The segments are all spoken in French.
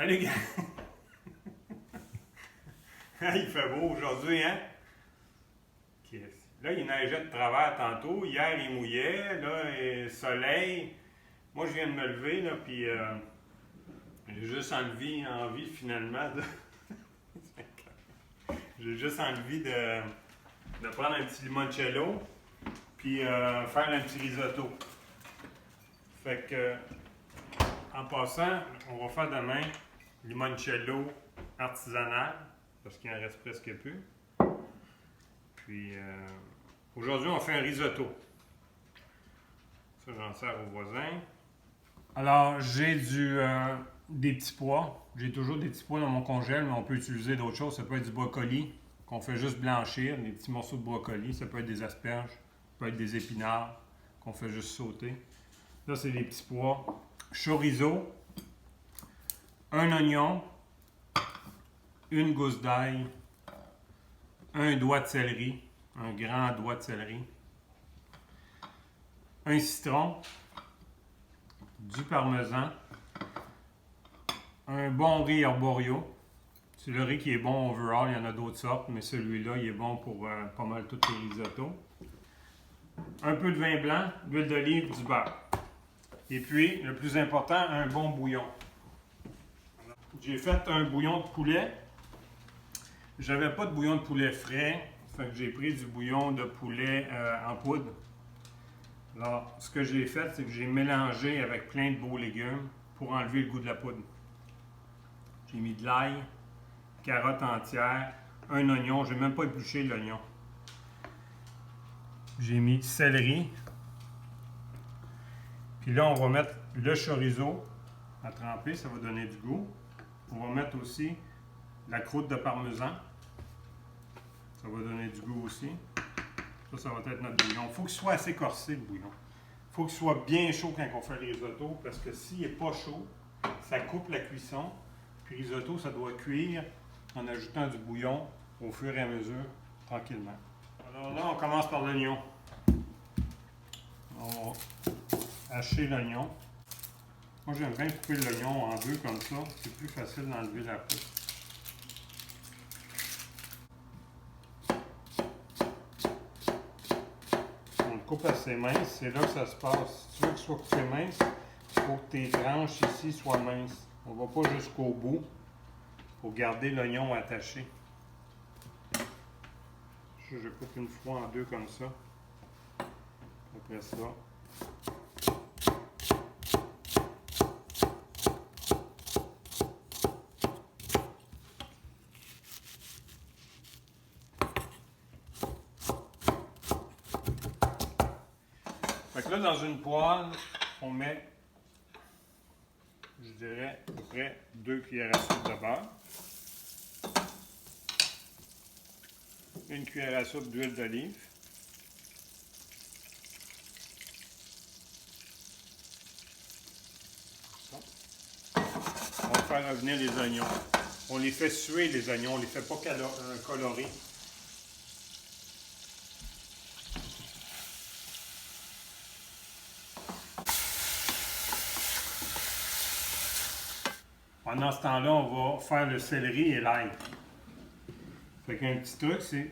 Salut, gars! Il fait beau aujourd'hui, hein? Là, il neigeait de travers tantôt. Hier, il mouillait. Là, il soleil. Moi, je viens de me lever, là, puis j'ai juste envie finalement de. J'ai juste envie de prendre un petit limoncello, puis faire un petit risotto. Fait que, en passant, on va faire demain limoncello artisanal, parce qu'il en reste presque plus. Puis, aujourd'hui, on fait un risotto. Ça, j'en sers aux voisins. Alors, j'ai des petits pois. J'ai toujours des petits pois dans mon congèle, mais on peut utiliser d'autres choses. Ça peut être du brocoli qu'on fait juste blanchir, des petits morceaux de brocoli. Ça peut être des asperges, ça peut être des épinards qu'on fait juste sauter. Là, c'est des petits pois. Chorizo, un oignon, une gousse d'ail, un doigt de céleri, un grand doigt de céleri, un citron, du parmesan, un bon riz arborio. C'est le riz qui est bon overall, il y en a d'autres sortes, mais celui-là, il est bon pour pas mal tous les risottos. Un peu de vin blanc, d'huile d'olive, du beurre. Et puis, le plus important, un bon bouillon. J'ai fait un bouillon de poulet. J'avais pas de bouillon de poulet frais, fait que j'ai pris du bouillon de poulet en poudre. Alors, ce que j'ai fait, c'est que j'ai mélangé avec plein de beaux légumes pour enlever le goût de la poudre. J'ai mis de l'ail, carotte entière, un oignon, j'ai même pas épluché l'oignon. J'ai mis céleri. Puis là, on va mettre le chorizo à tremper, ça va donner du goût. On va mettre aussi la croûte de parmesan. Ça va donner du goût aussi. Ça va être notre bouillon. Il faut qu'il soit assez corsé, le bouillon. Il faut qu'il soit bien chaud quand on fait le risotto, parce que s'il n'est pas chaud, ça coupe la cuisson. Puis le risotto, ça doit cuire en ajoutant du bouillon au fur et à mesure, tranquillement. Alors là, on commence par l'oignon. On va hacher l'oignon. Moi, j'aime bien couper l'oignon en deux comme ça. C'est plus facile d'enlever la peau. On le coupe assez mince. C'est là que ça se passe. Si tu veux qu'il soit coupé mince, il faut que tes tranches ici soient minces. On ne va pas jusqu'au bout pour garder l'oignon attaché. Je coupe une fois en deux comme ça. Après ça. Fait que là, dans une poêle, on met, je dirais, à peu près 2 cuillères à soupe de beurre, 1 cuillère à soupe d'huile d'olive, on va faire revenir les oignons. On les fait suer, les oignons, on ne les fait pas colorer. Pendant ce temps-là, on va faire le céleri et l'ail. Fait qu'un petit truc, c'est...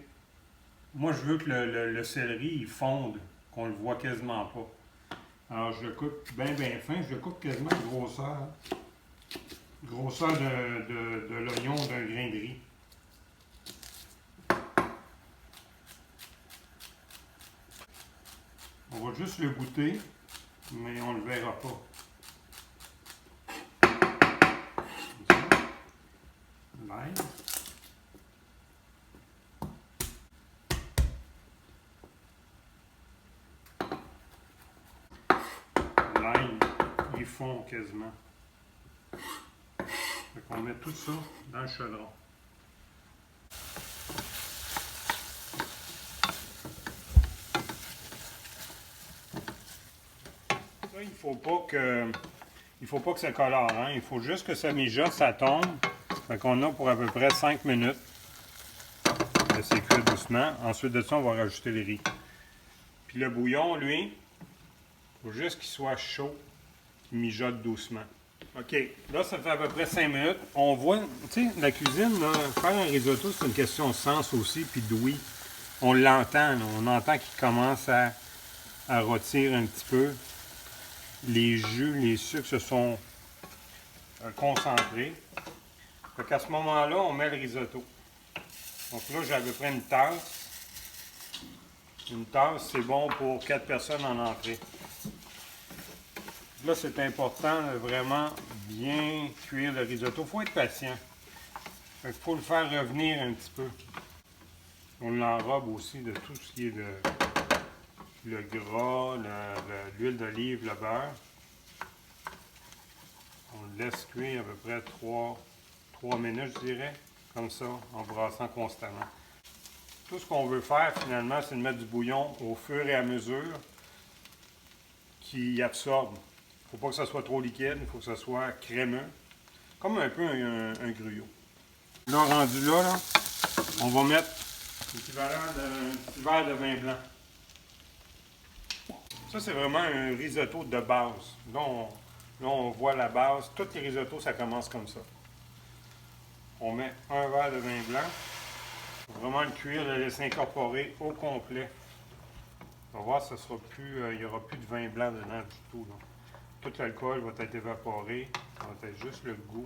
Moi, je veux que le céleri, il fonde, qu'on le voit quasiment pas. Alors, je le coupe bien fin. Je le coupe quasiment de grosseur. Grosseur de l'oignon d'un grain de riz. On va juste le goûter, mais on ne le verra pas. L'ail. L'ail, il fond quasiment. Fait qu'on met tout ça dans le chaudron. Ça, il faut pas que ça colore, hein? Il faut juste que ça mijote, ça tombe. Fait qu'on a pour à peu près 5 minutes. Laissez cuire doucement. Ensuite de ça, on va rajouter les riz. Puis le bouillon, lui, il faut juste qu'il soit chaud, qu'il mijote doucement. OK. Là, ça fait à peu près 5 minutes. On voit, tu sais, la cuisine, là, faire un risotto, c'est une question de sens aussi, puis d'ouïe. On l'entend, là. On entend qu'il commence à rôtir un petit peu. Les jus, les sucres se sont concentrés. Fait qu'à ce moment-là, on met le risotto. Donc là, j'ai à peu près une tasse. Une tasse, c'est bon pour 4 personnes en entrée. Là, c'est important de vraiment bien cuire le risotto. Il faut être patient. Il faut le faire revenir un petit peu. On l'enrobe aussi de tout ce qui est le gras, l'huile d'olive, le beurre. On le laisse cuire à peu près 3 minutes, je dirais, comme ça, en brassant constamment. Tout ce qu'on veut faire, finalement, c'est de mettre du bouillon au fur et à mesure qui absorbe. Il ne faut pas que ça soit trop liquide, il faut que ça soit crémeux, comme un peu un gruyot. Là, rendu là, on va mettre l'équivalent d'un petit verre de vin blanc. Ça, c'est vraiment un risotto de base. Là, on voit la base. Tous les risottos, ça commence comme ça. On met un verre de vin blanc. Il faut vraiment le cuire, le laisser incorporer au complet. On va voir, ça sera plus, il n'y aura plus de vin blanc dedans du tout. Là. Tout l'alcool va être évaporé. Ça va être juste le goût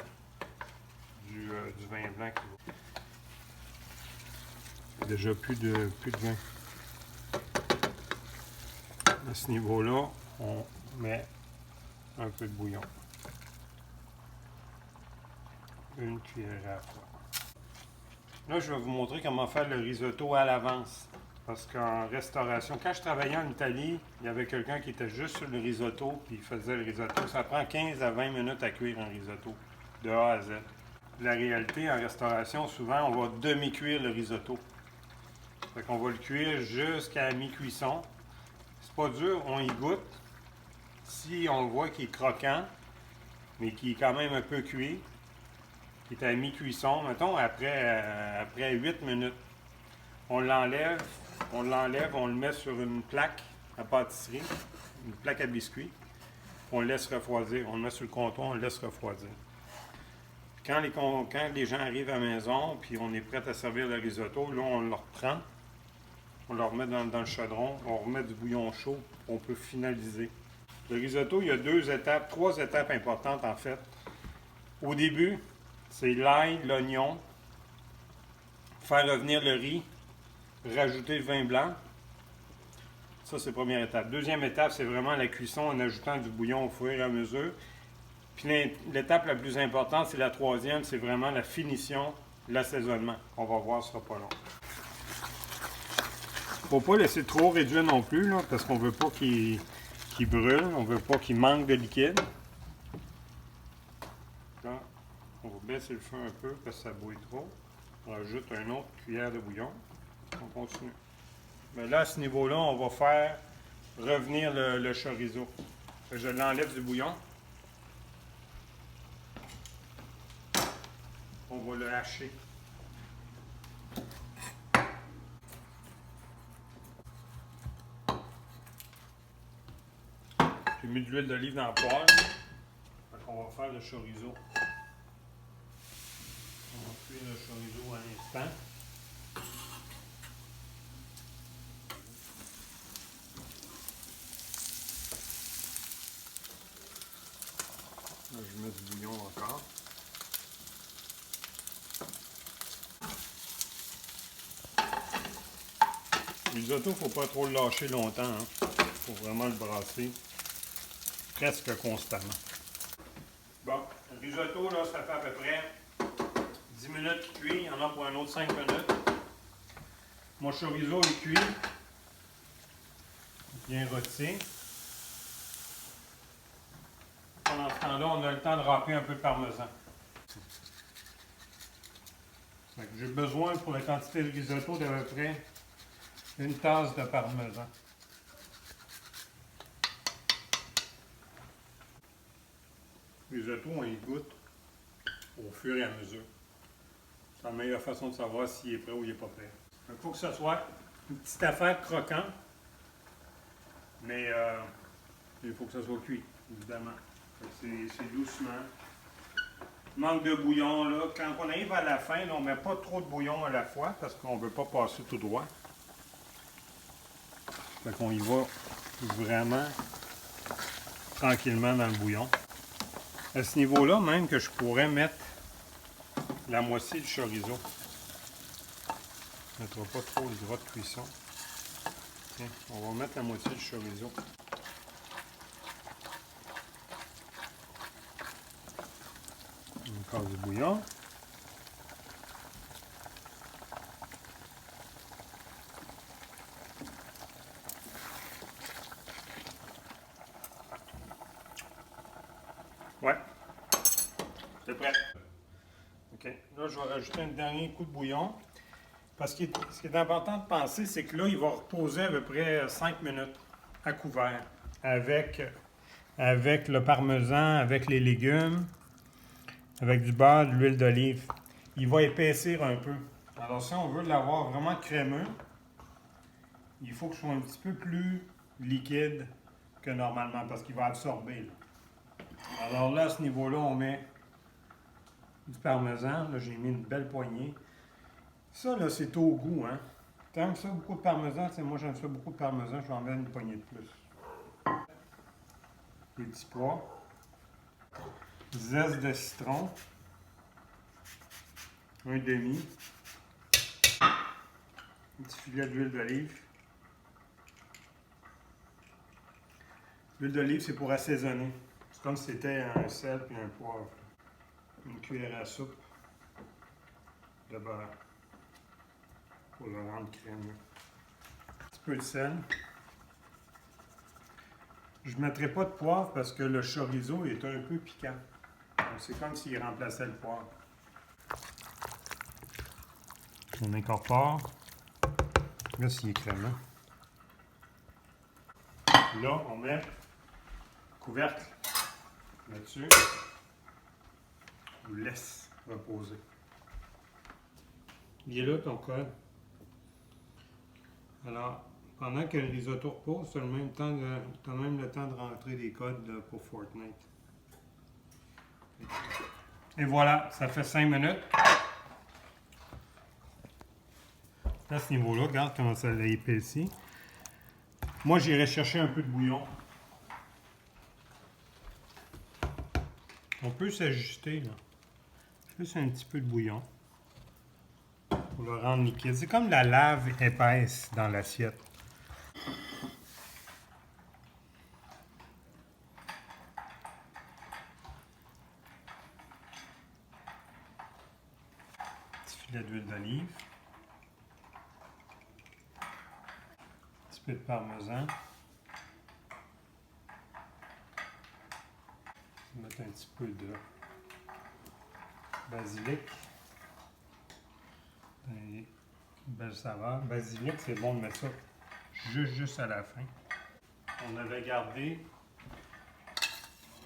du vin blanc qui va. Il n'y a déjà plus de vin. À ce niveau-là, on met un peu de bouillon. Une cuillère à la fois. Là, je vais vous montrer comment faire le risotto à l'avance. Parce qu'en restauration, quand je travaillais en Italie, il y avait quelqu'un qui était juste sur le risotto, puis il faisait le risotto. Ça prend 15 à 20 minutes à cuire un risotto, de A à Z. La réalité, en restauration, souvent, on va demi-cuire le risotto. Fait qu'on va le cuire jusqu'à la mi-cuisson. C'est pas dur, on y goûte. Si on voit qu'il est croquant, mais qu'il est quand même un peu cuit, qui est à mi-cuisson, mettons, après 8 minutes, on l'enlève, on le met sur une plaque à pâtisserie, une plaque à biscuits, on le laisse refroidir. On le met sur le comptoir, on le laisse refroidir. Quand les gens arrivent à la maison, puis on est prêt à servir le risotto, là, on le reprend, on le remet dans le chaudron, on remet du bouillon chaud, on peut finaliser. Le risotto, il y a 3 étapes importantes en fait. Au début, c'est l'ail, l'oignon, faire revenir le riz, rajouter le vin blanc. Ça, c'est la première étape. Deuxième étape, c'est vraiment la cuisson en ajoutant du bouillon au fur et à mesure. Puis l'étape la plus importante, c'est la troisième, c'est vraiment la finition, l'assaisonnement. On va voir, ce sera pas long. Faut pas laisser trop réduire non plus, là, parce qu'on veut pas qu'il brûle, on veut pas qu'il manque de liquide. Là, on va baisser le feu un peu parce que ça bouille trop. On rajoute une autre cuillère de bouillon. On continue. Mais là, à ce niveau-là, on va faire revenir le chorizo. Je l'enlève du bouillon. On va le hacher. J'ai mis de l'huile d'olive dans la poêle. On va faire le chorizo. On va cuire le chorizo à l'instant. Là, je mets du bouillon encore. Le risotto, il ne faut pas trop le lâcher longtemps. Il faut vraiment le brasser presque constamment. Bon, le risotto, là, ça fait à peu près 10 minutes qu'il cuit. Il y en a pour un autre 5 minutes. Mon chorizo est cuit. Bien rôti. Pendant ce temps-là, on a le temps de râper un peu de parmesan. J'ai besoin pour la quantité de risotto d'à peu près une tasse de parmesan. Le risotto, on y goûte au fur et à mesure. C'est la meilleure façon de savoir s'il est prêt ou il n'est pas prêt. Il faut que ce soit une petite affaire croquante, mais il faut que ça soit cuit, évidemment. C'est doucement. Manque de bouillon, là. Quand on arrive à la fin, là, on ne met pas trop de bouillon à la fois parce qu'on ne veut pas passer tout droit. Fait qu'on y va vraiment tranquillement dans le bouillon. À ce niveau-là, même que je pourrais mettre la moitié du chorizo. On ne mettra pas trop le gras de cuisson. Tiens, on va mettre la moitié du chorizo. Encore du bouillon. Ouais, c'est prêt. OK, là je vais rajouter un dernier coup de bouillon. Parce que ce qui est important de penser, c'est que là, il va reposer à peu près 5 minutes à couvert. Avec le parmesan, avec les légumes, avec du beurre, de l'huile d'olive. Il va épaissir un peu. Alors si on veut l'avoir vraiment crémeux, il faut que ce soit un petit peu plus liquide que normalement parce qu'il va absorber. Là. Alors là, à ce niveau-là, on met du parmesan. Là, j'ai mis une belle poignée. Ça, là, c'est au goût, hein. T'aimes ça, beaucoup de parmesan? T'sais, moi, j'aime ça beaucoup de parmesan. Je vais en mettre une poignée de plus. Les petits pois. Zeste de citron. Un demi. Un petit filet d'huile d'olive. L'huile d'olive, c'est pour assaisonner. C'est comme si c'était un sel et un poivre. Une cuillère à soupe de beurre. Pour le rendre crémeux. Un petit peu de sel. Je ne mettrai pas de poivre parce que le chorizo est un peu piquant. C'est comme s'il remplaçait le poivre. On incorpore. Là, s'il est crémeux. Là, on met couvercle là-dessus. On laisse reposer. Il est là ton code. Alors, pendant que le risotto repose, tu as même le temps de rentrer des codes là, pour Fortnite. Et voilà, ça fait 5 minutes. À ce niveau-là, regarde comment ça l'a épaissi. Moi, j'irai chercher un peu de bouillon. On peut s'ajuster, là. Juste un petit peu de bouillon. Pour le rendre liquide. C'est comme la lave épaisse dans l'assiette. Petit filet d'huile d'olive. Un petit peu de parmesan. On va mettre un petit peu de basilic. Une belle saveur. Basilic, c'est bon de mettre ça juste à la fin. On avait gardé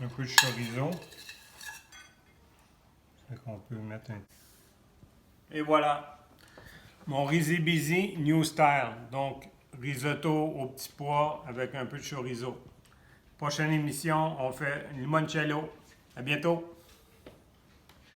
un peu de chorizo. Fait qu'on peut mettre un... Et voilà, mon Risé Busy New Style. Donc, risotto au petit pois avec un peu de chorizo. Prochaine émission, on fait limoncello. À bientôt!